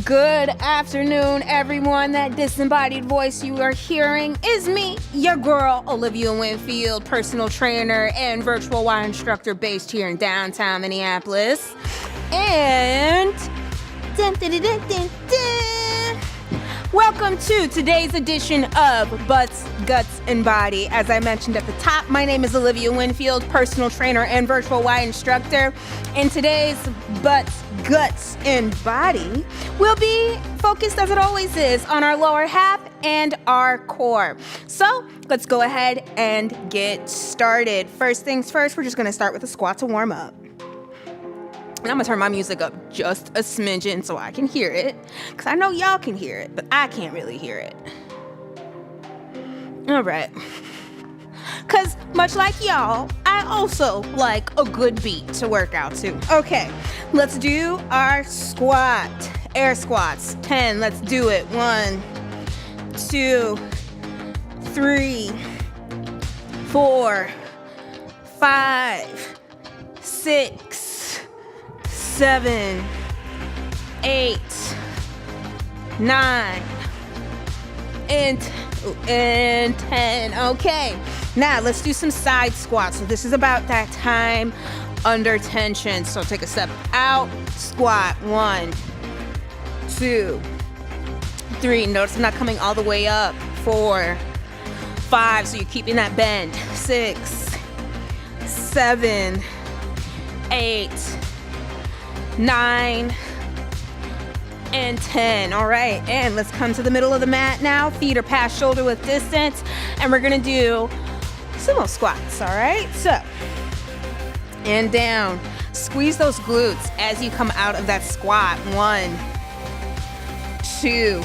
Good afternoon, everyone. That disembodied voice you are hearing is me, your girl, Olivia Winfield, personal trainer and virtual Y instructor based here in downtown Minneapolis. And welcome to today's edition of Butts, Guts, and Body. As I mentioned at the top, my name is Olivia Winfield, personal trainer and virtual Y instructor. And today's Butts, Guts, and Body will be focused, as it always is, on our lower half and our core. So let's go ahead and get started. First things first, we're just going to start with a squat to warm up. And I'm going to turn my music up just a smidgen so I can hear it, because I know y'all can hear it, but I can't really hear it. All right. Because much like y'all, I also like a good beat to work out to. Okay, let's do our squat. Air squats. 10. Let's do it. 1, 2, 3, 4, 5, 6, 7, 8, 9, and 10. Okay. Now, let's do some side squats. So this is about that time under tension. So take a step out, squat. 1, 2, 3. Notice I'm not coming all the way up. 4, 5. So you're keeping that bend. 6, 7, 8, 9, and 10. All right. And let's come to the middle of the mat now. Feet are past shoulder width distance. And we're going to do sumo squats, all right? So, and down. Squeeze those glutes as you come out of that squat. 1, 2,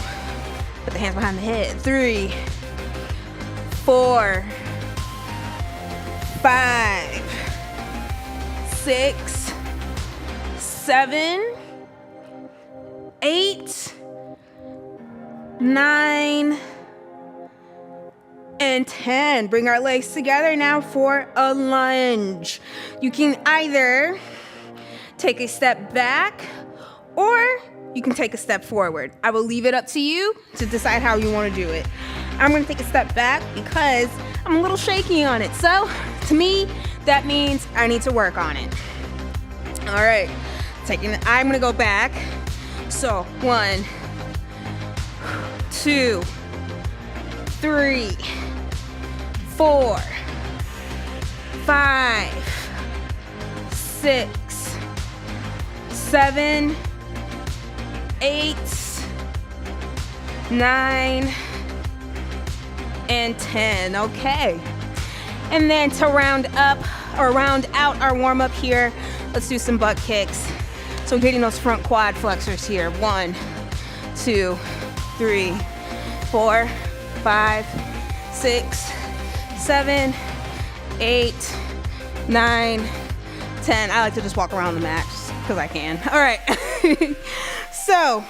put the hands behind the head. 3, 4, 5, 6, 7, 8, 9, and 10. Bring our legs together now for a lunge. You can either take a step back or you can take a step forward. I will leave it up to you to decide how you want to do it. I'm going to take a step back because I'm a little shaky on it. So to me, that means I need to work on it. All right, I'm going to go back. So 1, 2, 3, 4, 5, 6, 7, 8, 9, and 10. Okay. And then to round out our warm up here, let's do some butt kicks. So getting those front quad flexors here. 1, 2, 3, 4, 5, 6, 7, 8, 9, 10. I like to just walk around the mat because I can. All right. So,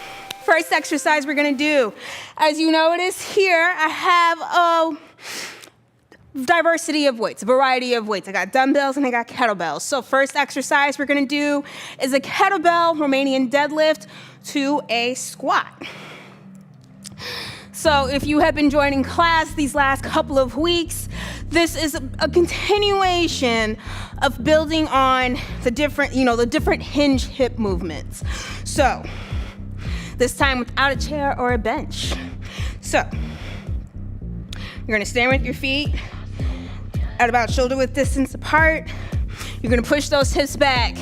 first exercise we're going to do. As you notice here, I have a diversity of weights, a variety of weights. I got dumbbells and I got kettlebells. So, first exercise we're going to do is a kettlebell Romanian deadlift to a squat. So if you have been joining class these last couple of weeks, this is a continuation of building on the different hinge hip movements. So this time without a chair or a bench. So you're gonna stand with your feet at about shoulder width distance apart. You're gonna push those hips back,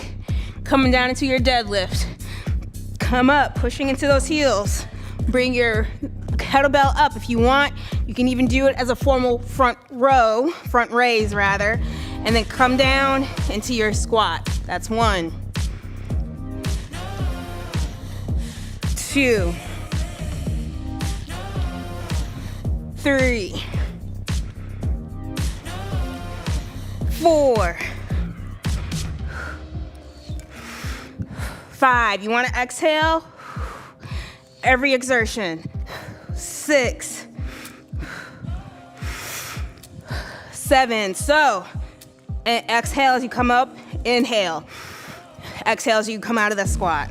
coming down into your deadlift. Come up, pushing into those heels. Bring your kettlebell up if you want. You can even do it as a formal front raise rather, and then come down into your squat. That's 1, 2, 3, 4, 5. You want to exhale every exertion. 6, 7. So, and exhale as you come up, inhale. Exhale as you come out of the squat.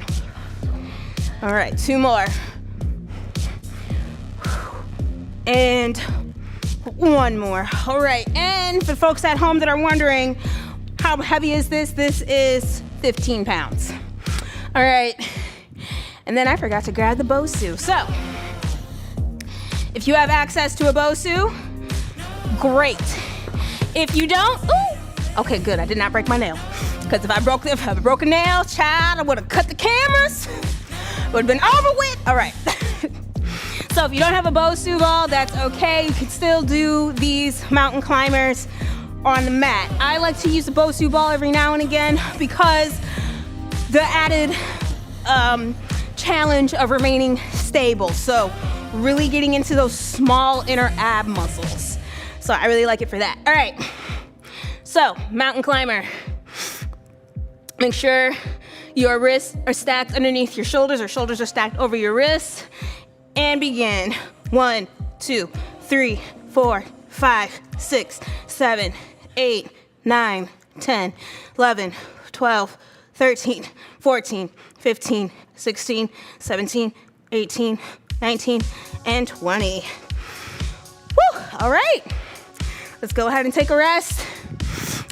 All right, 2 more. And 1 more. All right, and for folks at home that are wondering, how heavy is this? This is 15 pounds. All right, and then I forgot to grab the Bosu. So, if you have access to a Bosu, great. If you don't, okay, good, I did not break my nail. Because if I broke a nail, child, I would have cut the cameras. Would have been over with. All right. So if you don't have a Bosu ball, that's okay. You can still do these mountain climbers on the mat. I like to use a Bosu ball every now and again because the added challenge of remaining stable. So really getting into those small inner ab muscles. So I really like it for that. All right. So mountain climber. Make sure your wrists are stacked underneath your shoulders or shoulders are stacked over your wrists. And begin. 1, 2, 3, 4, 5, 6, 7, 8, 9, 10, 11, 12, 13, 14, 15, 16, 17, 18, 19, and 20. Woo! All right. Let's go ahead and take a rest.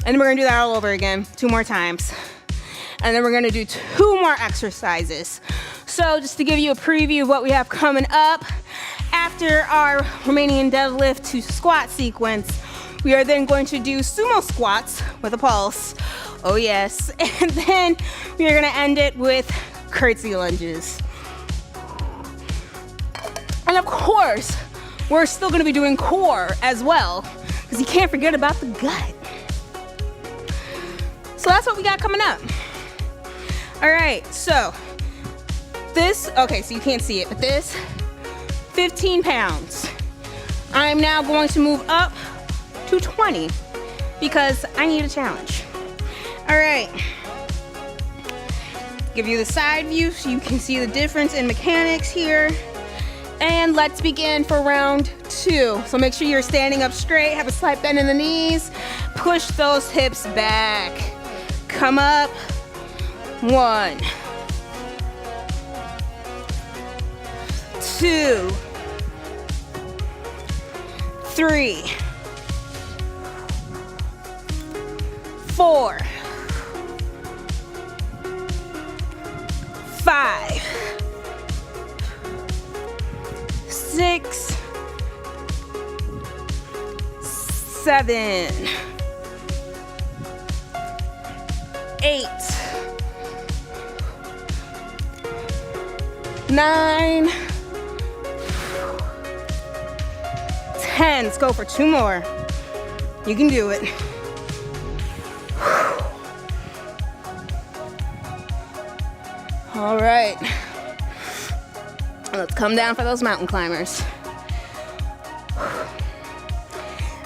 And then we're gonna do that all over again, 2 more times. And then we're gonna do 2 more exercises. So just to give you a preview of what we have coming up, after our Romanian deadlift to squat sequence, we are then going to do sumo squats with a pulse. Oh yes. And then we are gonna end it with curtsy lunges. And of course, we're still gonna be doing core as well, because you can't forget about the gut. So that's what we got coming up. All right, so this, okay, so you can't see it, but this, 15 pounds. I'm now going to move up to 20 because I need a challenge. All right, give you the side view so you can see the difference in mechanics here. And let's begin for round 2. So make sure you're standing up straight, have a slight bend in the knees, push those hips back. Come up. 1, 2, 3, 4, 5, 6, 7, 8, 9, 10. Let's go for 2 more. You can do it. All right. Let's come down for those mountain climbers.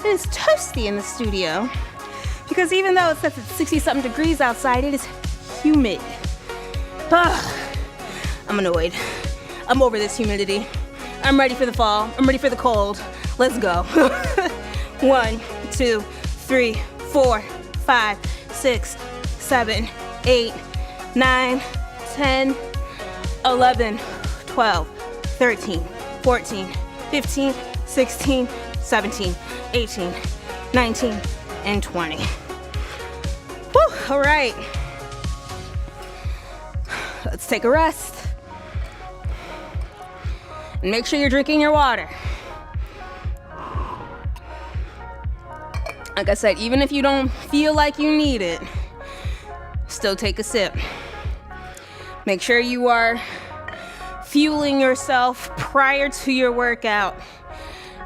It's toasty in the studio because even though it says it's 60-something degrees outside, it is humid. I'm annoyed. I'm over this humidity. I'm ready for the fall. I'm ready for the cold. Let's go. 1, 2, 3, 4, 5, 6, 7, 8, 9, 10, 11, 12, 13, 14, 15, 16, 17, 18, 19, and 20. Woo, all right. Let's take a rest. And make sure you're drinking your water. Like I said, even if you don't feel like you need it, still take a sip. Make sure you are fueling yourself prior to your workout.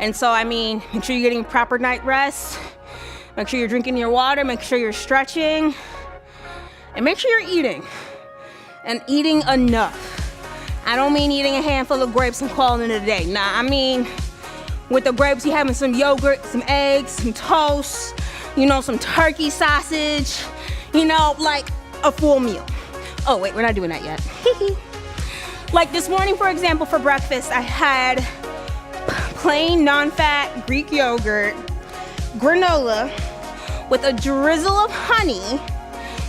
And so, I mean, make sure you're getting proper night rest. Make sure you're drinking your water. Make sure you're stretching. And make sure you're eating. And eating enough. I don't mean eating a handful of grapes and calling it a day. Nah, I mean, with the grapes, you having some yogurt, some eggs, some toast, you know, some turkey sausage, you know, like a full meal. Oh, wait, we're not doing that yet. Like this morning, for example, for breakfast, I had plain non-fat Greek yogurt, granola with a drizzle of honey,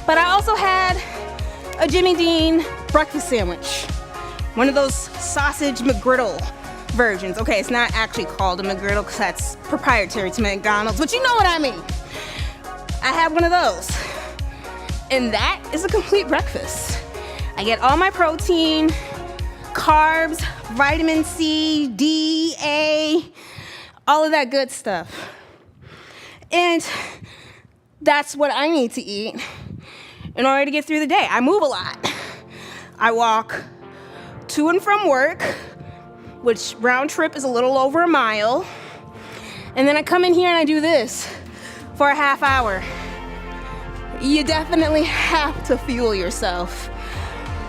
but I also had a Jimmy Dean breakfast sandwich. one of those sausage McGriddle versions. Okay, it's not actually called a McGriddle because that's proprietary to McDonald's, but you know what I mean. I have one of those. And that is a complete breakfast. I get all my protein, carbs, vitamin C, D, A, all of that good stuff. And that's what I need to eat in order to get through the day. I move a lot. I walk to and from work, which round trip is a little over a mile. And then I come in here and I do this for a half hour. You definitely have to fuel yourself.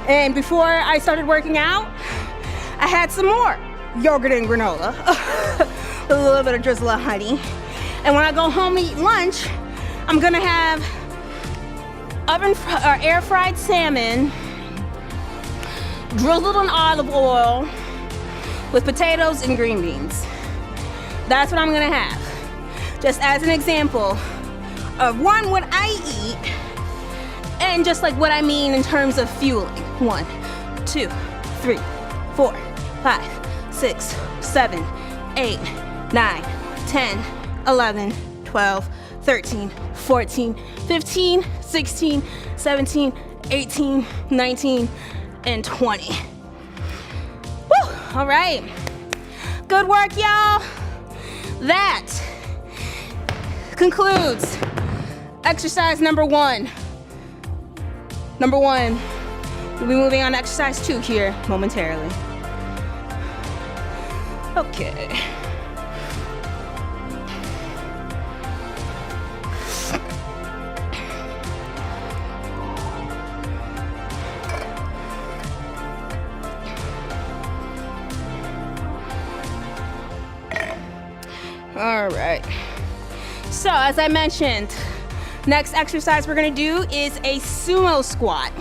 And before I started working out, I had some more yogurt and granola, a little bit of drizzle of honey. And when I go home to eat lunch, I'm gonna have air fried salmon, drizzled in olive oil with potatoes and green beans. That's what I'm gonna have. Just as an example of one, what I eat, and just like what I mean in terms of fueling. 1, 2, 3, 4, 5, 6, 7, 8, 9, 10, 11, 12, 13, 14, 15, 16, 17, 18, 19, and 20. Woo! All right. Good work, y'all. That concludes exercise number 1. We'll be moving on to exercise 2 here momentarily. Okay. All right. So as I mentioned, next exercise we're gonna do is a sumo squat.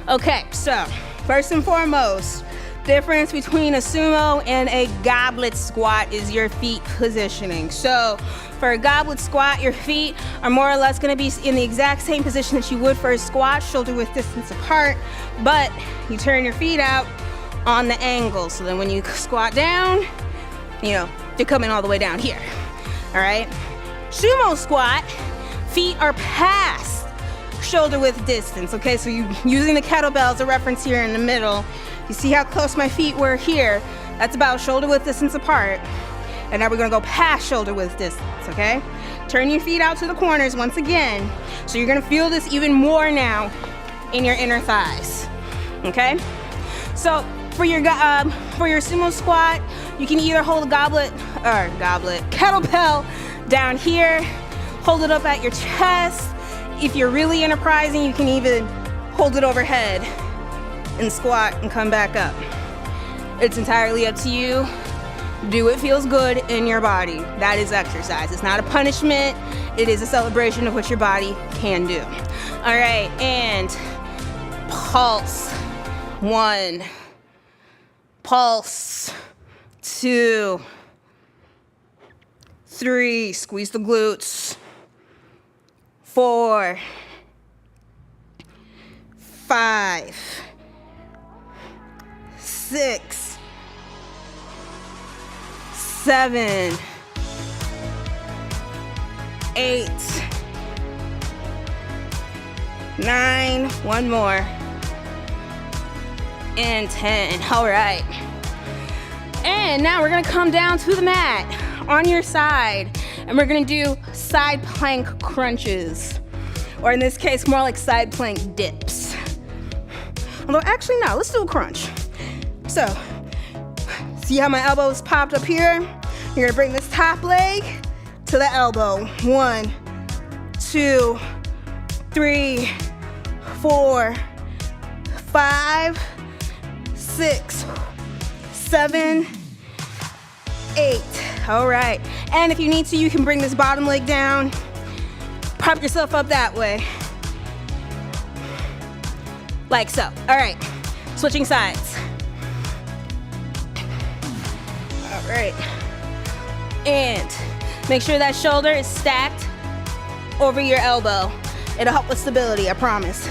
Okay, so first and foremost, difference between a sumo and a goblet squat is your feet positioning. So for a goblet squat, your feet are more or less gonna be in the exact same position that you would for a squat, shoulder width distance apart, but you turn your feet out on the angle. So then when you squat down, you know, you're coming all the way down here, all right? Sumo squat, feet are past shoulder width distance, okay? So you using the kettlebell as a reference here in the middle. You see how close my feet were here? That's about shoulder width distance apart. And now we're gonna go past shoulder width distance, okay? Turn your feet out to the corners once again. So you're gonna feel this even more now in your inner thighs, okay? So for your sumo squat, you can either hold a kettlebell down here, hold it up at your chest. If you're really enterprising, you can even hold it overhead and squat and come back up. It's entirely up to you. Do what feels good in your body. That is exercise. It's not a punishment. It is a celebration of what your body can do. All right, and pulse. 1, pulse. 2, 3, squeeze the glutes. 4, 5, 6, 7, 8, 9, one more, and 10. All right. And now we're gonna come down to the mat on your side, and we're gonna do side plank crunches, or in this case, more like side plank dips. Although actually, no, let's do a crunch. So, see how my elbows popped up here? You're gonna bring this top leg to the elbow. 1, 2, 3, 4, 5, 6, 7, 8. All right. And if you need to, you can bring this bottom leg down. Prop yourself up that way. Like so. All right. Switching sides. All right. And make sure that shoulder is stacked over your elbow. It'll help with stability, I promise.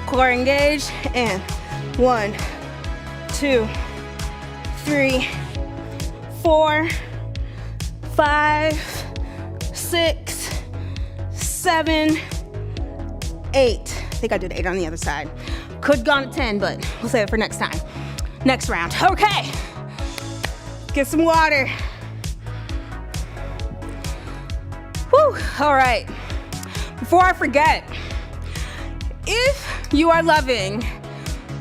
Core engaged, and 1, 2, 3, 4, 5, 6, 7, 8. I think I did 8 on the other side. Could have gone to 10, but we'll save it for next time. Next round. Okay. Get some water. Whew. All right. Before I forget, if you are loving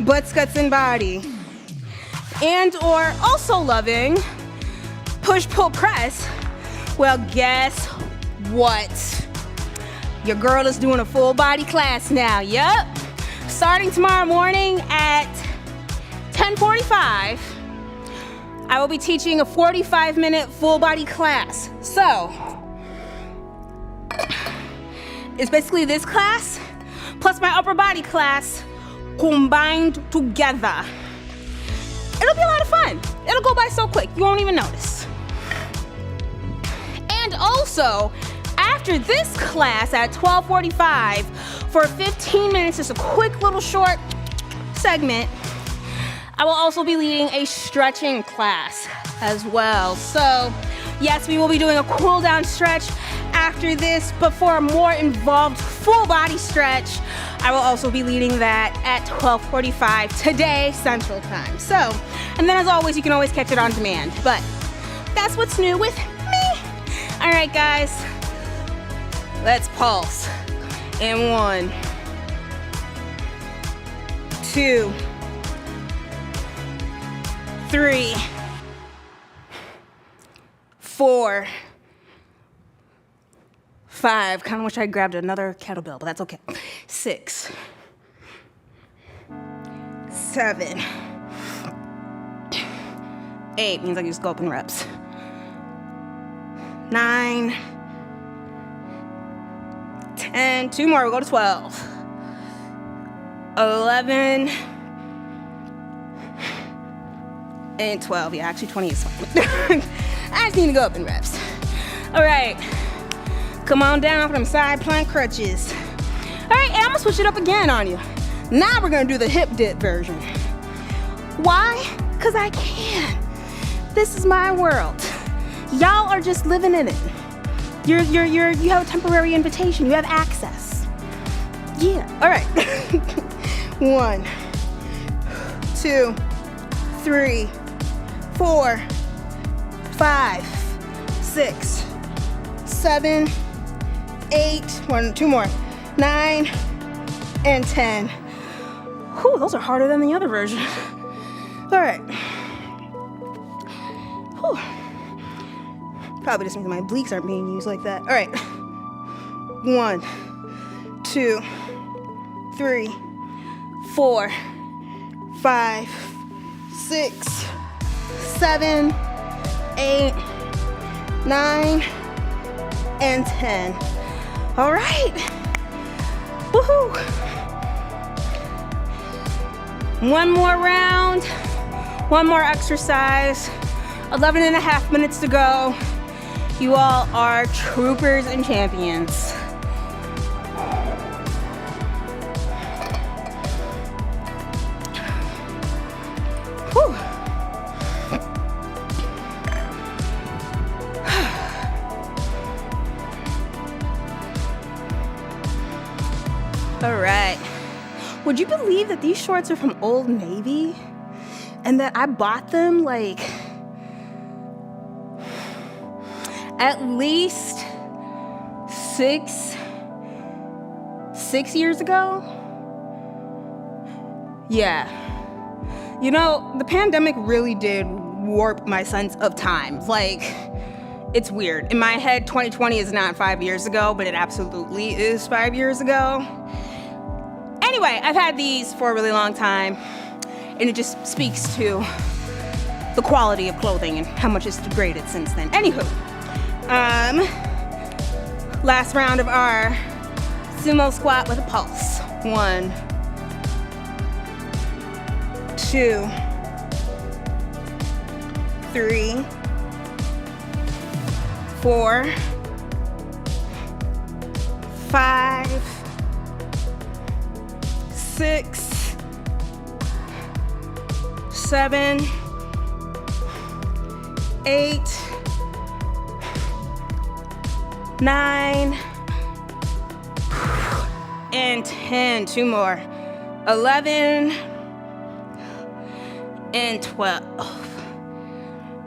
butts, guts, and body, and or also loving push, pull, press, well, guess what? Your girl is doing a full body class now. Yup. Starting tomorrow morning at 10:45, I will be teaching a 45-minute full body class. So, it's basically this class plus my upper body class combined together. It'll be a lot of fun. It'll go by so quick, you won't even notice. And also, after this class at 12:45, for 15 minutes, just a quick little short segment, I will also be leading a stretching class as well. So, yes, we will be doing a cool down stretch after this, but for a more involved full body stretch, I will also be leading that at 12:45 today, Central Time. So, and then as always, you can always catch it on demand, but that's what's new with me. All right, guys, let's pulse. In 1, 2, 3, 4, 5. Kind of wish I grabbed another kettlebell, but that's okay. 6, 7, 8. Means I can just go up in reps. 9, 10. 2 more. We'll go to 12. 11. And 12. Yeah, actually 20 is fine. I just need to go up in reps. All right. Come on down from side plank crutches. All right, and I'm gonna switch it up again on you. Now we're gonna do the hip dip version. Why? Because I can. This is my world. Y'all are just living in it. You have a temporary invitation. You have access. Yeah, all right. 1, 2, 3, 4, 5, 6, 7, 8, 2 more, 9, and 10. Whew, those are harder than the other version. All right. Whew. Probably just means my obliques aren't being used like that. All right. 1, 2, 3, 4, 5, 6, 7, 8, 9, and 10. All right. Woohoo. One more round, one more exercise. 11 and a half minutes to go. You all are troopers and champions. Whew. All right. Would you believe that these shorts are from Old Navy and that I bought them like at least six years ago? Yeah. You know, the pandemic really did warp my sense of time. Like, it's weird. In my head, 2020 is not 5 years ago, but it absolutely is 5 years ago. Anyway, I've had these for a really long time, and it just speaks to the quality of clothing and how much it's degraded since then. Anywho, last round of our sumo squat with a pulse. 1, 2, 3, 4, 5, 6, 7, 7, 8, 9, and 10. 2 more. 11 and 12.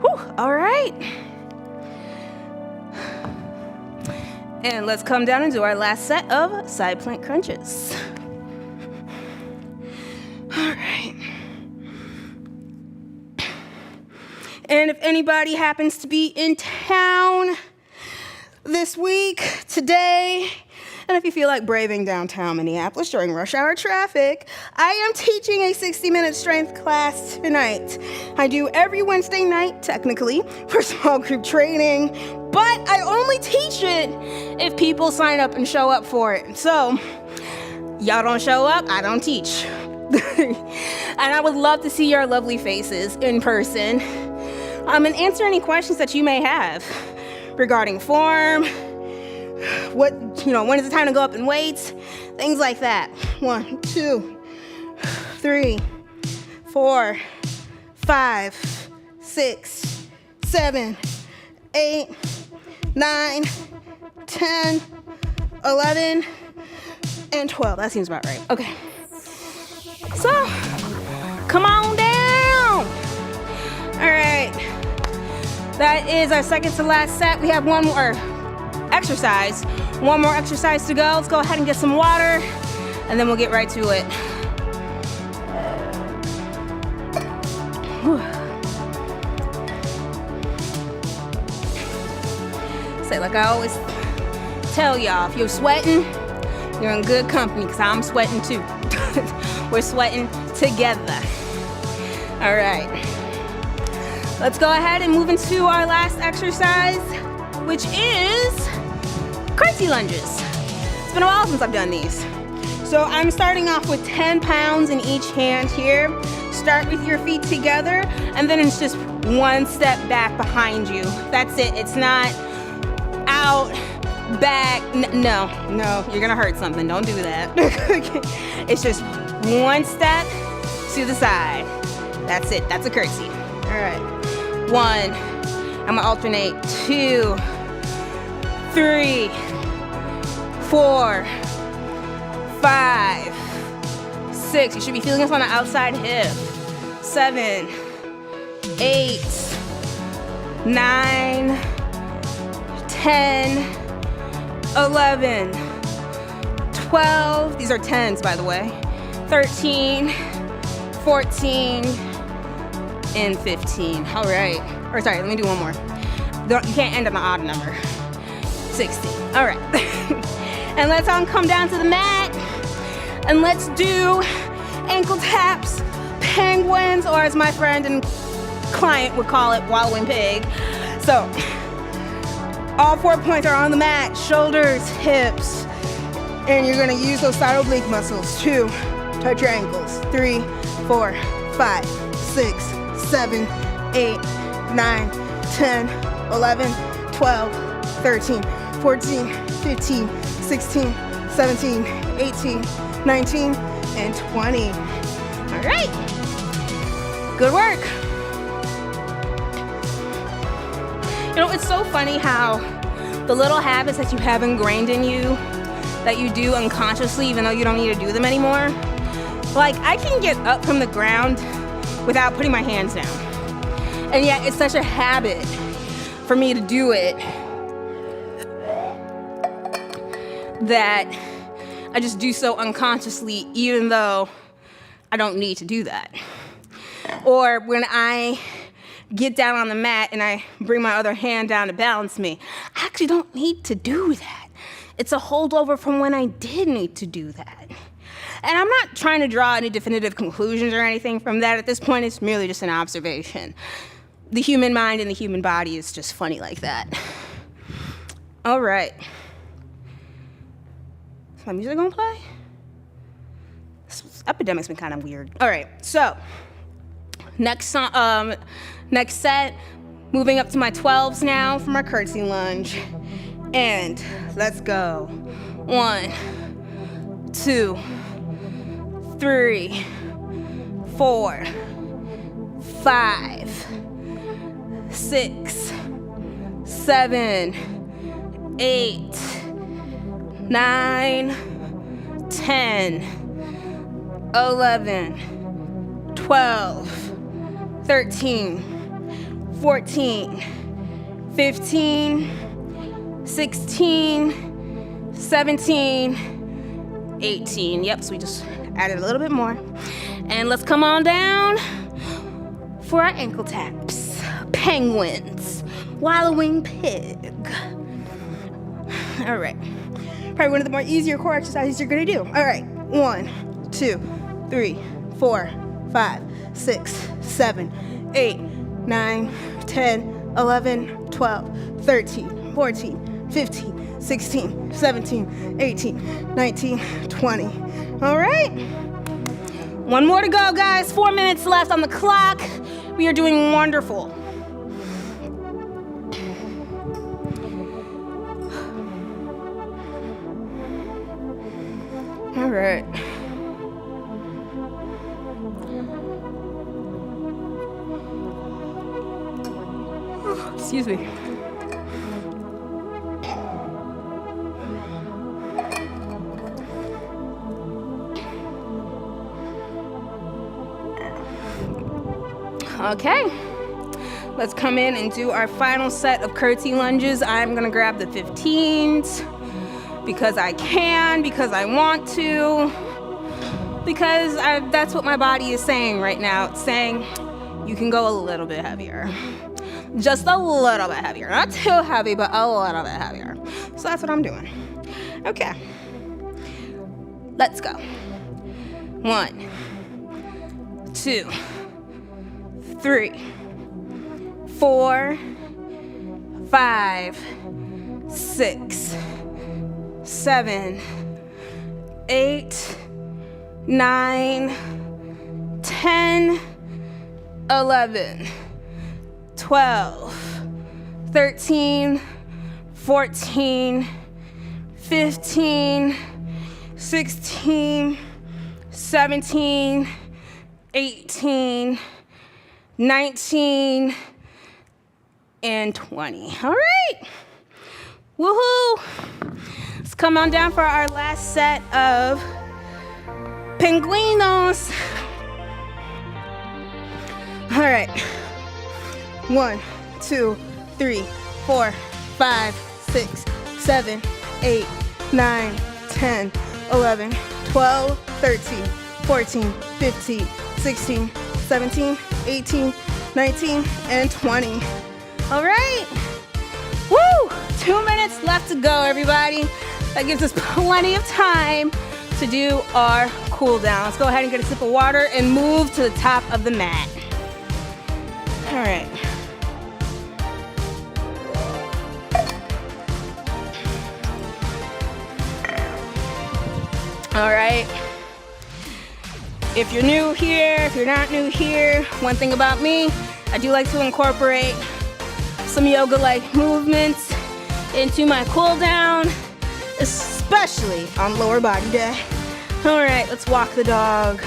Whew, all right. And let's come down and do our last set of side plank crunches. All right. And if anybody happens to be in town this week, today, and if you feel like braving downtown Minneapolis during rush hour traffic, I am teaching a 60-minute strength class tonight. I do every Wednesday night, technically, for small group training, but I only teach it if people sign up and show up for it. So, y'all don't show up, I don't teach. And I would love to see your lovely faces in person, and answer any questions that you may have regarding form, when is it time to go up in weights, things like that. 1, 2, 3, 4, 5, 6, 7, 8, 9, 10, 11, and 12. That seems about right. Okay. So, come on down. All right. That is our second to last set. We have one more exercise. One more exercise to go. Let's go ahead and get some water, and then we'll get right to it. Whew. Say, like I always tell y'all, if you're sweating, you're in good company, because I'm sweating too. We're sweating together. All right. Let's go ahead and move into our last exercise, which is crazy lunges. It's been a while since I've done these. So I'm starting off with 10 pounds in each hand here. Start with your feet together, and then it's just one step back behind you. That's it. It's not out, back. No, you're gonna hurt something. Don't do that. It's just one step to the side. That's it. That's a curtsy. All right. 1. I'm gonna alternate. 2, 3, 4, 5, 6. You should be feeling this on the outside hip. 7, 8, 9, 10, 11, 12. These are 10s, by the way. 13, 14, and 15. All right. Or sorry, let me do one more. You can't end on an odd number. 16. All right. And let's all come down to the mat, and let's do ankle taps, penguins, or as my friend and client would call it, wallowing pig. So all 4 points are on the mat: shoulders, hips, and you're gonna use those side oblique muscles. 2, touch your ankles. 3, 4, 5, 6, 7, 8, 9, 10, 11, 12, 13, 14, 15, 16, 17, 18, 19, and 20. All right. Good work. It's so funny how the little habits that you have ingrained in you that you do unconsciously, even though you don't need to do them anymore. Like, I can get up from the ground without putting my hands down. And yet it's such a habit for me to do it that I just do so unconsciously, even though I don't need to do that. Or when I get down on the mat and I bring my other hand down to balance me, I actually don't need to do that. It's a holdover from when I did need to do that. And I'm not trying to draw any definitive conclusions or anything from that. At this point, it's merely just an observation. The human mind and the human body is just funny like that. All right. Is my music gonna play? This epidemic's been kind of weird. All right, so next set, moving up to my 12s now for my curtsy lunge. And let's go. 1, 2, 3, 4, 5, 6, 7, 8, 9, 10, 11, 12, 13, 14, 15, 16, 17, 18. Yep, so we just added a little bit more. And let's come on down for our ankle taps. Penguins, wallowing pig. All right, probably one of the more easier core exercises you're gonna do. All right, 1, 2, 3, 4, 5, 6, 7, 8, 9, 10, 11, 12, 13, 14, 15, 16, 17, 18, 19, 20. All right. One more to go, guys. 4 minutes left on the clock. We are doing wonderful. All right. Excuse me. Okay, let's come in and do our final set of curtsy lunges. I'm gonna grab the 15s because I can, because I want to, because that's what my body is saying right now. It's saying you can go a little bit heavier. Just a little bit heavier. Not too heavy, but a little bit heavier. So that's what I'm doing. Okay, let's go. 1, 2, 3, 4, 5, 6, 7, 8, 9, 10, 11, 12, 13, 14, 15, 16, 17, 18, 19, and 20. All right. Woohoo. Let's come on down for our last set of penguinos. All right. 1, 2, 3, 4, 5, 6, 7, 8, 9, 10, 11, 12, 13, 14, 15, 16, 17, 18, 19, and 20. All right. Woo! 2 minutes left to go, everybody. That gives us plenty of time to do our cool down. Let's go ahead and get a sip of water and move to the top of the mat. All right. All right. If you're new here, if you're not new here, one thing about me, I do like to incorporate some yoga-like movements into my cool down, especially on lower body day. All right, let's walk the dog,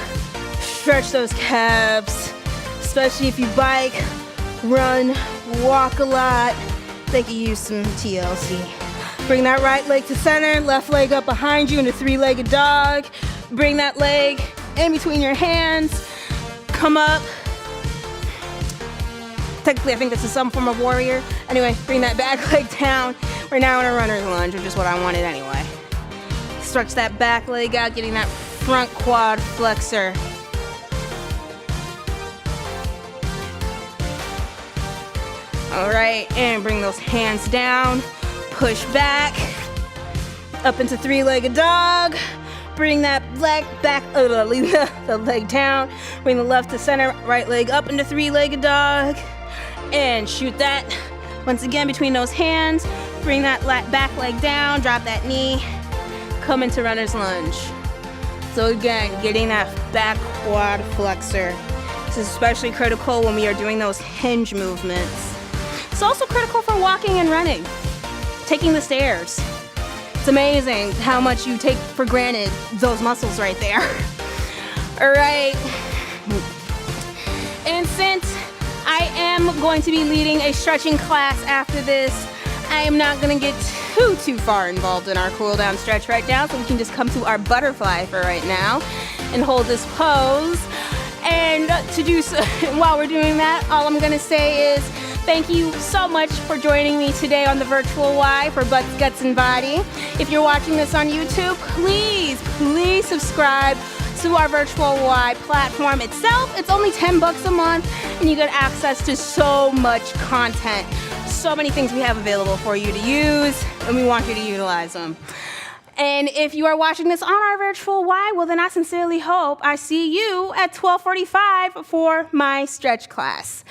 stretch those calves, especially if you bike, run, walk a lot, they can use some TLC. Bring that right leg to center, left leg up behind you in a three-legged dog. Bring that leg in between your hands, come up. Technically, I think this is some form of warrior. Anyway, bring that back leg down. We're now in a runner's lunge, which is what I wanted anyway. Stretch that back leg out, getting that front quad flexor. All right, and bring those hands down. Push back, up into three-legged dog. Bring that leg back, leave the leg down. Bring the left to center, right leg up into three-legged dog. And shoot that once again between those hands. Bring that back leg down, drop that knee, come into runner's lunge. So again, getting that back quad flexor. This is especially critical when we are doing those hinge movements. It's also critical for walking and running, taking the stairs. It's amazing how much you take for granted those muscles right there. All right. And since going to be leading a stretching class after this. I am not going to get too far involved in our cool down stretch right now, so we can just come to our butterfly for right now and hold this pose. And to do so, while we're doing that, all I'm going to say is thank you so much for joining me today on the virtual Y for Butts, Guts, and Body. If you're watching this on YouTube, please subscribe to our virtual Y platform itself. It's only $10 a month, and you get access to so much content. So many things we have available for you to use, and we want you to utilize them. And if you are watching this on our virtual Y, well then I sincerely hope I see you at 12:45 for my stretch class.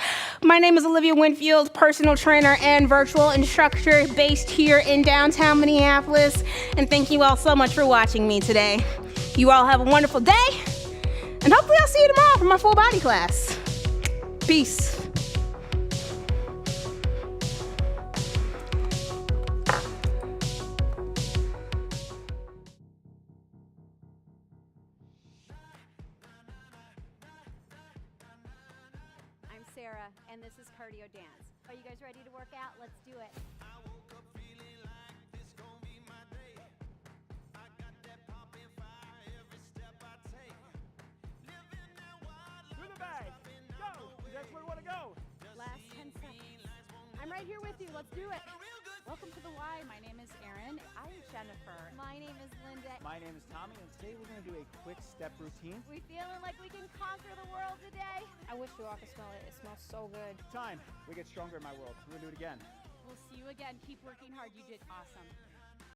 My name is Olivia Winfield, personal trainer and virtual instructor based here in downtown Minneapolis. And thank you all so much for watching me today. You all have a wonderful day, and hopefully I'll see you tomorrow for my full body class. Peace. Sarah, and this is cardio dance. Are you guys ready to work out? Let's do it. I woke up feeling like this gon' be my day. I got that poppin' fire every step I take. Living that wild life. Through the bag. Go. That's where we want to go. Last 10 seconds. I'm right here with you. Let's do it. Welcome to the Y. My name is Erin. I'm Jennifer. My name is Linda. My name is Tommy, and today we're going to do a quick step routine. We feeling like we can conquer the world today? I wish you all could smell it. It smells so good. Time. We get stronger in my world. We're going to do it again. We'll see you again. Keep working hard. You did awesome.